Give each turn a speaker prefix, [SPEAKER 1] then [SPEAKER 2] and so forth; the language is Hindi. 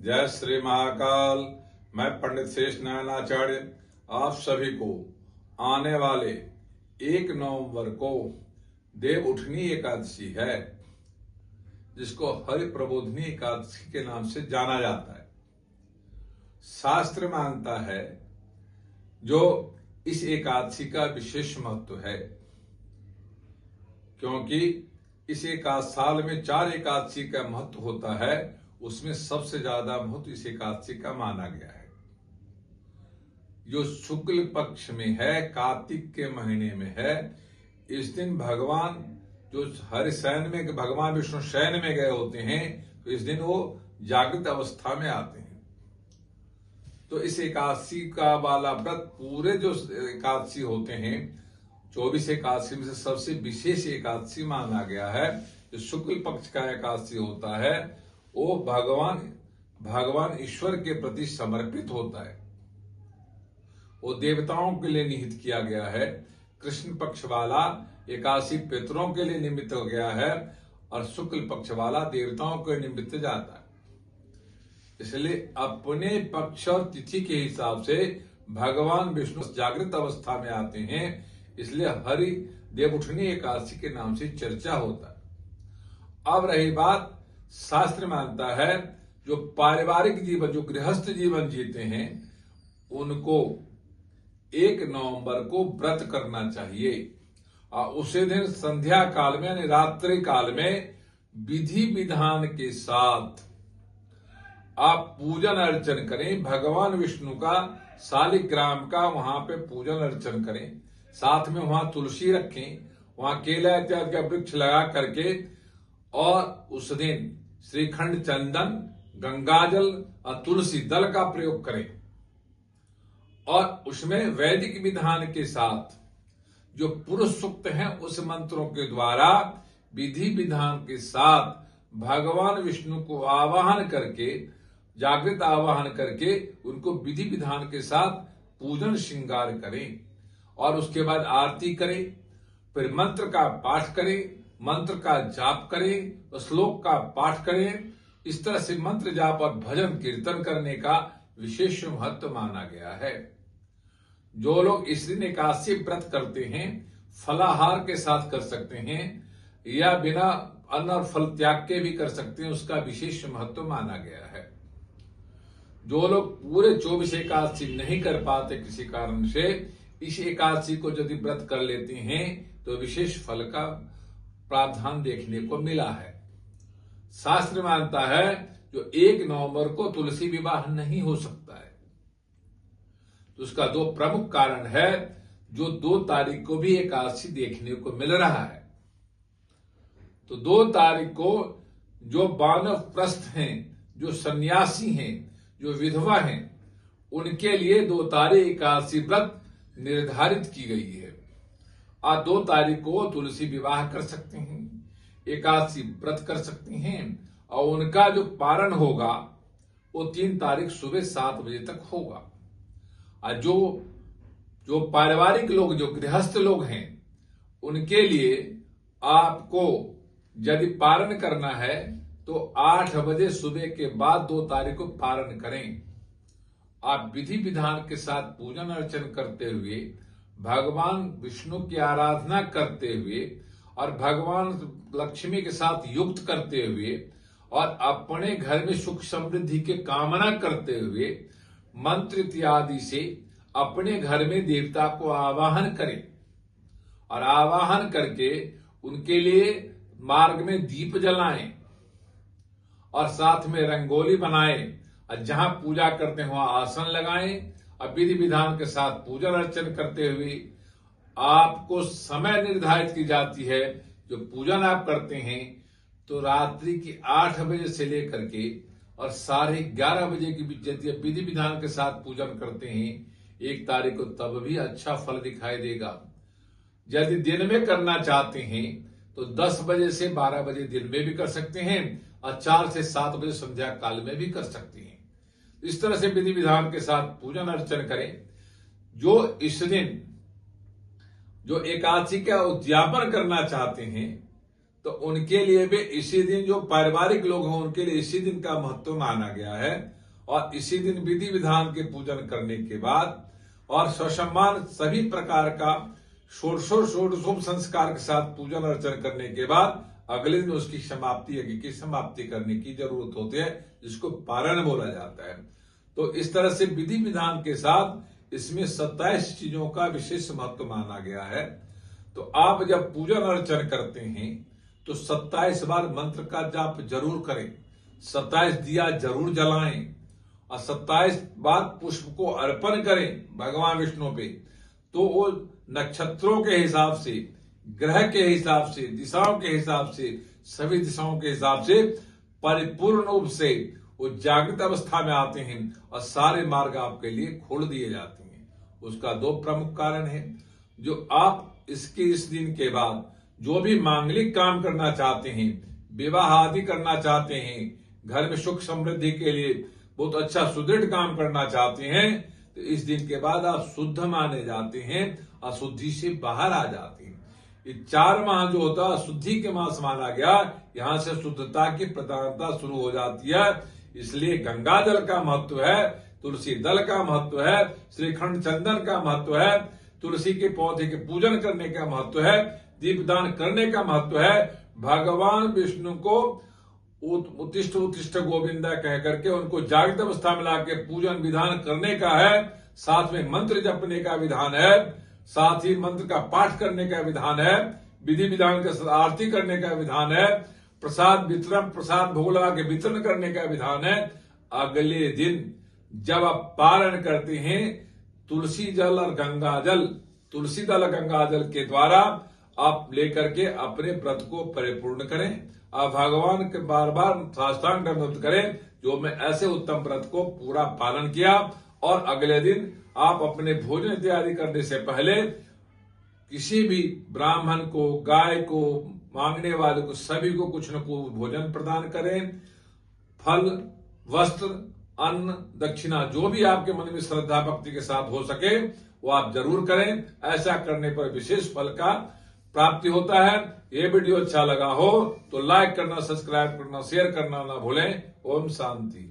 [SPEAKER 1] जय श्री महाकाल। मैं पंडित शेष नारायणाचार्य आप सभी को आने वाले 1 नवंबर को देव उठनी एकादशी है, जिसको हरि प्रबोधनी एकादशी के नाम से जाना जाता है। शास्त्र मानता है जो इस एकादशी का विशेष महत्व है, क्योंकि इस साल में 4 एकादशी का महत्व होता है, उसमें सबसे ज्यादा महत्व इस एकादशी का माना गया है। जो शुक्ल पक्ष में है, कार्तिक के महीने में है, इस दिन भगवान जो हरि शयन में, भगवान विष्णु शयन में गए होते हैं, तो इस दिन वो जागृत अवस्था में आते हैं। तो इस एकादशी का वाला व्रत, पूरे जो एकादशी होते हैं 24 एकादशी में से सबसे विशेष एकादशी माना गया है। जो शुक्ल पक्ष का एकादशी होता है वो भगवान ईश्वर के प्रति समर्पित होता है। वो देवताओं के लिए निहित किया गया है। कृष्ण पक्ष वाला एकादशी पितरों के लिए निमित्त हो गया है और शुक्ल पक्ष वाला देवताओं के निमित्त जाता है। इसलिए अपने पक्ष और तिथि के हिसाब से भगवान विष्णु जागृत अवस्था में आते हैं, इसलिए हरि देव उठनी एकादशी के नाम से चर्चा होता है। अब रही बात, शास्त्र मानता है जो पारिवारिक जीवन, जो गृहस्थ जीवन जीते हैं, उनको 1 नवंबर को व्रत करना चाहिए और उसी दिन संध्या काल में यानी रात्रि काल में विधि विधान के साथ आप पूजन अर्चन करें। भगवान विष्णु का शालिग्राम का वहां पे पूजन अर्चन करें। साथ में वहां तुलसी रखें, वहां केला इत्यादि का वृक्ष लगा करके, और उस दिन श्रीखंड, चंदन, गंगाजल और तुलसी दल का प्रयोग करें। और उसमें वैदिक विधान के साथ जो पुरुष सूक्त हैं उस मंत्रों के द्वारा विधि विधान के साथ भगवान विष्णु को आवाहन करके, जागृत आवाहन करके उनको विधि विधान के साथ पूजन श्रृंगार करें और उसके बाद आरती करें। फिर मंत्र का पाठ करें, मंत्र का जाप करें, श्लोक का पाठ करें। इस तरह से मंत्र जाप और भजन कीर्तन करने का विशेष महत्व माना गया है। जो लोग इस दिन एकादशी व्रत करते हैं, फलाहार के साथ कर सकते हैं या बिना अन्न और फल त्याग के भी कर सकते हैं, उसका विशेष महत्व माना गया है। जो लोग पूरे 24 एकादशी नहीं कर पाते किसी कारण से, इस एकादशी को यदि व्रत कर लेते हैं तो विशेष फल का प्रावधान देखने को मिला है। शास्त्र मानता है जो 1 नवंबर को तुलसी विवाह नहीं हो सकता है, तो उसका 2 प्रमुख कारण है। जो 2 तारीख को भी एकादशी देखने को मिल रहा है, तो 2 तारीख को जो वानप्रस्थ हैं, जो सन्यासी हैं, जो विधवा हैं, उनके लिए 2 तारीख एकादशी व्रत निर्धारित की गई है। आज 2 तारीख को तुलसी विवाह कर सकते हैं, एकादशी व्रत कर सकते हैं, और उनका जो पारण होगा वो 3 तारीख सुबह 7 बजे तक होगा। और जो पारिवारिक लोग, जो गृहस्थ लोग हैं, उनके लिए आपको यदि पारण करना है तो 8 बजे सुबह के बाद 2 तारीख को पारण करें। आप विधि विधान के साथ पूजन अर्चन करते हुए, भगवान विष्णु की आराधना करते हुए और भगवान लक्ष्मी के साथ युक्त करते हुए और अपने घर में सुख समृद्धि की कामना करते हुए मंत्र इत्यादि से अपने घर में देवता को आवाहन करें और आवाहन करके उनके लिए मार्ग में दीप जलाएं और साथ में रंगोली बनाएं और जहां पूजा करते हैं वहां आसन लगाएं और विधि विधान के साथ पूजन अर्चन करते हुए आपको समय निर्धारित की जाती है। जो पूजन आप करते हैं तो रात्रि की 8 बजे से लेकर के और 11:30 बजे के बीच यदि विधि विधान के साथ पूजन करते हैं 1 तारीख को, तब भी अच्छा फल दिखाई देगा। यदि दिन में करना चाहते हैं तो 10 बजे से 12 बजे दिन में भी कर सकते हैं और 4 से 7 बजे संध्या काल में भी कर सकते हैं। इस तरह से विधि विधान के साथ पूजन अर्चन करें। जो इस दिन जो एकादशी का उद्यापन करना चाहते हैं तो उनके लिए भी इसी दिन, जो पारिवारिक लोग हैं उनके लिए इसी दिन का महत्व माना गया है। और इसी दिन विधि विधान के पूजन करने के बाद और ससम्मान सभी प्रकार का षोडशोपचार संस्कार के साथ पूजन अर्चन करने के बाद अगले दिन उसकी समाप्ति, यज्ञ की समाप्ति करने की जरूरत होती है, जिसको पारण बोला जाता है। तो इस तरह से विधि विधान के साथ इसमें 27 चीजों का विशेष महत्व माना गया है। तो आप जब पूजन अर्चन करते हैं तो 27 बार मंत्र का जाप जरूर करें, 27 दिया जरूर जलाएं और 27 बार पुष्प को अर्पण करें भगवान विष्णु पे। तो वो नक्षत्रों के हिसाब से, ग्रह के हिसाब से, दिशाओं के हिसाब से, सभी दिशाओं के हिसाब से परिपूर्ण रूप से वो जागृत अवस्था में आते हैं और सारे मार्ग आपके लिए खोल दिए जाते हैं। उसका 2 प्रमुख कारण है। जो आप इस दिन के बाद जो भी मांगलिक काम करना चाहते हैं, विवाह आदि करना चाहते हैं, घर में सुख समृद्धि के लिए बहुत अच्छा सुदृढ़ काम करना चाहते हैं, तो इस दिन के बाद आप शुद्ध माने जाते हैं, अशुद्धि से बाहर आ जाते हैं। ये 4 माह जो होता है शुद्धि के मास माना गया, यहां से शुद्धता की प्रधानता शुरू हो जाती है। इसलिए गंगा जल का महत्व है, तुलसी दल का महत्व है, श्रीखंड चंदन का महत्व है, तुलसी के पौधे के पूजन करने का महत्व है, दीपदान करने का महत्व है। भगवान विष्णु को उत्तिष्ठ उत्तिष्ठ गोविंदा कह करके उनको जागृत अवस्था में लाके पूजन विधान करने का है। साथ में मंत्र जपने का विधान है, साथ ही मंत्र का पाठ करने का विधान है, विधि विधान का आरती करने का विधान है, प्रसाद वितरण, प्रसाद भोग लगा के वितरण करने का विधान है। अगले दिन जब आप पारण करते हैं तुलसी जल और गंगा जल, तुलसी दल गंगा जल के द्वारा आप लेकर के अपने व्रत को परिपूर्ण करें। आप भगवान के बार बार साष्टांग दंडवत करें, जो मैं ऐसे उत्तम व्रत को पूरा पालन किया। और अगले दिन आप अपने भोजन इत्यादि करने से पहले किसी भी ब्राह्मण को, गाय को, मांगने वाले को, सभी को कुछ न कुछ भोजन प्रदान करें। फल, वस्त्र, अन्न, दक्षिणा जो भी आपके मन में श्रद्धा भक्ति के साथ हो सके वो आप जरूर करें। ऐसा करने पर विशेष फल का प्राप्ति होता है। ये वीडियो अच्छा लगा हो तो लाइक करना, सब्सक्राइब करना, शेयर करना ना भूलें। ओम शांति।